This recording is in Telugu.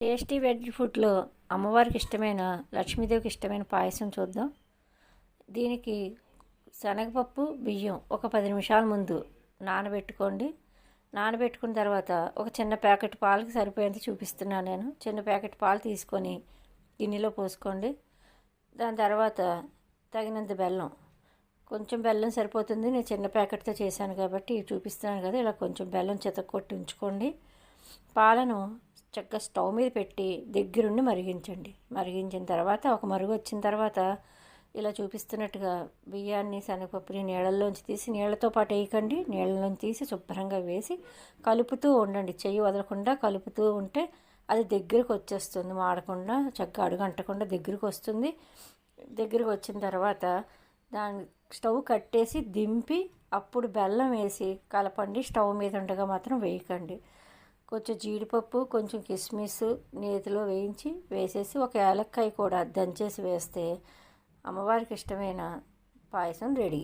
టేస్టీ వెజ్ ఫుడ్లో అమ్మవారికి ఇష్టమైన లక్ష్మీదేవికి ఇష్టమైన పాయసం చూద్దాం. దీనికి శనగపప్పు బియ్యం ఒక 10 నిమిషాల ముందు నానబెట్టుకోండి. నానబెట్టుకున్న తర్వాత ఒక చిన్న ప్యాకెట్ పాలకి సరిపోయేంత చూపిస్తున్నాను నేను. చిన్న ప్యాకెట్ పాలు తీసుకొని గిన్నెలో పోసుకోండి. దాని తర్వాత తగినంత బెల్లం, కొంచెం బెల్లం సరిపోతుంది. నేను చిన్న ప్యాకెట్తో చేశాను కాబట్టి చూపిస్తున్నాను కదా, ఇలా కొంచెం బెల్లం చితక్కొట్టి ఉంచుకోండి. పాలను చక్కగా స్టవ్ మీద పెట్టి దగ్గరుండి మరిగించండి. మరిగించిన తర్వాత ఒక మరుగు వచ్చిన తర్వాత ఇలా చూపిస్తున్నట్టుగా బియ్యాన్ని శనగపప్పుని నీళ్ళల్లోంచి తీసి, నీళ్ళతో పాటు వేయకండి, నీళ్ళలోంచి తీసి శుభ్రంగా వేసి కలుపుతూ ఉండండి. చెయ్యి వదలకుండా కలుపుతూ ఉంటే అది దగ్గరికి వచ్చేస్తుంది. మాడకుండా చక్కగా అడుగంటకుండా దగ్గరికి వస్తుంది. దగ్గరికి వచ్చిన తర్వాత దాన్ని స్టవ్ కట్టేసి దింపి అప్పుడు బెల్లం వేసి కలపండి. స్టవ్ మీద ఉండగా మాత్రం వేయకండి. కొంచెం జీడిపప్పు, కొంచెం కిస్మిస్ నేతిలో వేసేసి ఒక యాలక్కాయ కూడా దంచేసి వేస్తే అమ్మవారికి ఇష్టమైన పాయసం రెడీ.